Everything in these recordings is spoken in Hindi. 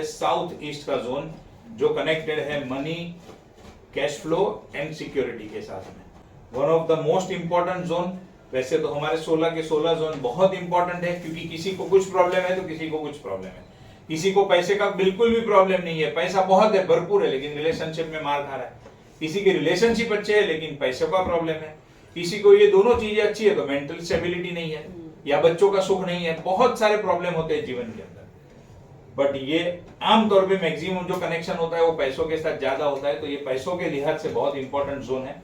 साउथ ईस्ट का जोन जो कनेक्टेड है money, cash flow and security के साथ में, one of the most important zone. वैसे तो हमारे 16 के 16 जोन बहुत इंपॉर्टेंट है, क्योंकि किसी को कुछ प्रॉब्लम है तो किसी को कुछ प्रॉब्लम है। किसी को पैसे का बिल्कुल भी प्रॉब्लम नहीं है, पैसा बहुत है, भरपूर है, लेकिन रिलेशनशिप में मार खा रहा है। किसी की रिलेशनशिप अच्छे है लेकिन पैसों का प्रॉब्लम है। किसी को ये दोनों चीजें अच्छी है तो मेंटल स्टेबिलिटी नहीं है, या बच्चों का सुख नहीं है। बहुत सारे प्रॉब्लम होते हैं जीवन के अंदर, बट ये आमतौर पे मैक्सिमम जो कनेक्शन होता है वो पैसों के साथ ज्यादा होता है। तो ये पैसों के लिहाज से बहुत इंपॉर्टेंट जोन है।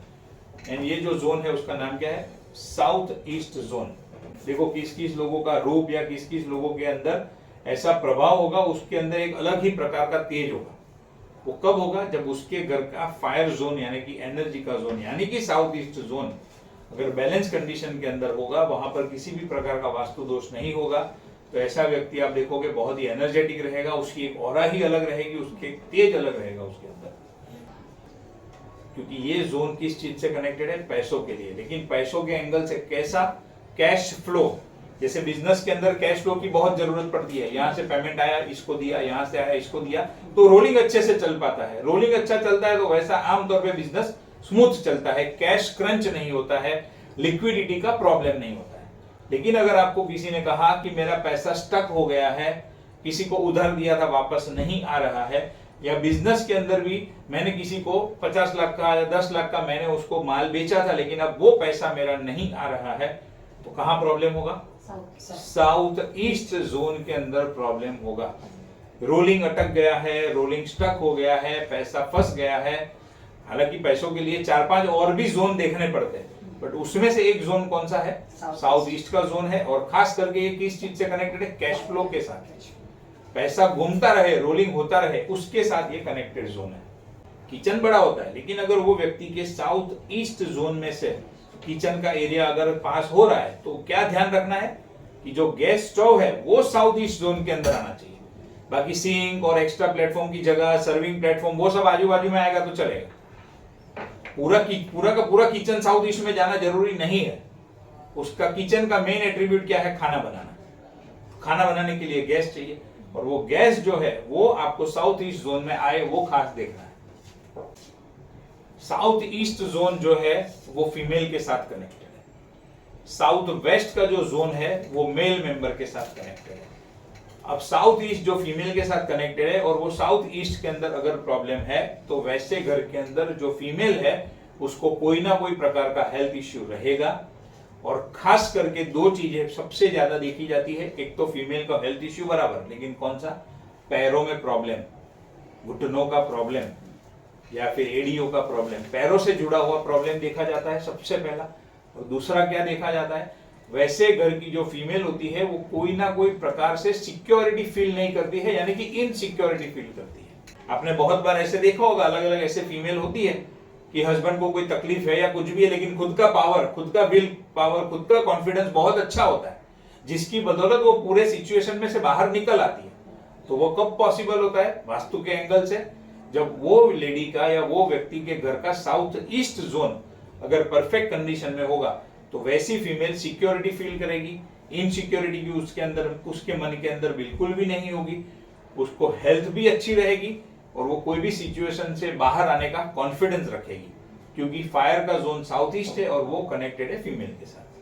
एंड ये जो जोन है उसका नाम क्या है? South east zone. देखो किस किस लोगों का रूप या किस किस लोगों के अंदर ऐसा प्रभाव होगा, उसके अंदर एक अलग ही प्रकार का तेज होगा। वो कब होगा? जब उसके घर का फायर जोन यानी कि एनर्जी का जोन यानी कि साउथ ईस्ट जोन अगर बैलेंस कंडीशन के अंदर होगा, वहां पर किसी भी प्रकार का वास्तु दोष नहीं होगा, तो ऐसा व्यक्ति आप देखोगे बहुत ही एनर्जेटिक रहेगा, उसकी एक ऑरा ही अलग रहेगी, उसके तेज अलग रहेगा उसके अंदर। क्योंकि ये जोन किस चीज से कनेक्टेड है? पैसों के लिए। लेकिन पैसों के एंगल से कैसा? Cash flow. जैसे बिजनेस के अंदर कैश फ्लो की बहुत जरूरत पड़ती है, यहाँ से पेमेंट आया इसको दिया, यहाँ से आया इसको दिया, तो रोलिंग अच्छे से चल पाता है। रोलिंग अच्छा चलता है तो वैसा आमतौर पे बिजनेस स्मूथ चलता है, कैश क्रंच नहीं होता है, लिक्विडिटी का प्रॉब्लम नहीं होता है। लेकिन अगर आपको किसी ने कहा कि मेरा पैसा स्टक हो गया है, किसी को उधार दिया था वापस नहीं आ रहा है, या बिजनेस के अंदर भी मैंने किसी को 50 लाख का या 10 लाख का मैंने उसको माल बेचा था, लेकिन अब वो पैसा मेरा नहीं आ रहा है, तो कहां प्रॉब्लम होगा? साउथ ईस्ट जोन के अंदर प्रॉब्लम होगा। रोलिंग अटक गया है, रोलिंग स्टक हो गया है, पैसा फंस गया है। हालांकि पैसों के लिए 4-5 और भी जोन देखने पड़ते हैं, बट उसमें से एक जोन कौन सा है? साउथ ईस्ट का जोन है। और खास करके ये किस चीज से कनेक्टेड है? कैश फ्लो के साथ। पैसा घूमता रहे, रोलिंग होता रहे, उसके साथ ये कनेक्टेड जोन है। किचन बड़ा होता है, लेकिन अगर वो व्यक्ति के साउथ ईस्ट जोन में से किचन का एरिया अगर पास हो रहा है, तो क्या ध्यान रखना है कि जो गैस स्टोव है वो साउथ ईस्ट जोन के अंदर आना चाहिए। बाकी सिंक और एक्स्ट्रा प्लेटफॉर्म की जगह, सर्विंग प्लेटफॉर्म, वो सब आजू बाजू में आएगा तो चलेगा। पूरा का पूरा किचन साउथ ईस्ट में जाना जरूरी नहीं है। उसका किचन का मेन एट्रीब्यूट क्या है? खाना बनाना। खाना बनाने के लिए गैस चाहिए, और वो गैस जो है वो आपको साउथ ईस्ट जोन में आए, वो खास देखना है। साउथ ईस्ट जोन जो है वो फीमेल के साथ कनेक्टेड है। साउथ वेस्ट का जो जोन है वो मेल मेंबर के साथ कनेक्टेड है। अब साउथ ईस्ट जो फीमेल के साथ कनेक्टेड है, और वो साउथ ईस्ट के अंदर अगर प्रॉब्लम है, तो वैसे घर के अंदर जो फीमेल है उसको कोई ना कोई प्रकार का हेल्थ इश्यू रहेगा। और खास करके 2 चीजें सबसे ज्यादा देखी जाती है। एक तो फीमेल का हेल्थ इश्यू बराबर, लेकिन कौन सा? पैरों में प्रॉब्लम, घुटनों का प्रॉब्लम, या फिर एड़ियों का प्रॉब्लम, पैरों से जुड़ा हुआ प्रॉब्लम देखा जाता है सबसे पहला। और दूसरा क्या देखा जाता है? वैसे घर की जो फीमेल होती है वो कोई ना कोई प्रकार से सिक्योरिटी फील नहीं करती है, यानी कि इनसिक्योरिटी फील करती है। आपने बहुत बार ऐसे देखा होगा, अलग अलग ऐसे फीमेल होती है कि हस्बैंड को कोई तकलीफ है या कुछ भी है, लेकिन खुद का पावर, खुद का विल पावर, खुद का कॉन्फिडेंस बहुत अच्छा होता है, जिसकी बदौलत वो पूरे सिचुएशन में से बाहर निकल आती है। तो वो कब पॉसिबल होता है? वास्तु के एंगल से, जब वो लेडी का या वो व्यक्ति के घर का साउथ ईस्ट जोन अगर परफेक्ट कंडीशन में होगा, तो वैसी फीमेल सिक्योरिटी फील करेगी। इनसिक्योरिटी भी उसके अंदर, उसके मन के अंदर बिल्कुल भी नहीं होगी। उसको हेल्थ भी अच्छी रहेगी, और वो कोई भी सिचुएशन से बाहर आने का कॉन्फिडेंस रखेगी, क्योंकि फायर का जोन साउथ ईस्ट है और वो कनेक्टेड है फीमेल के साथ।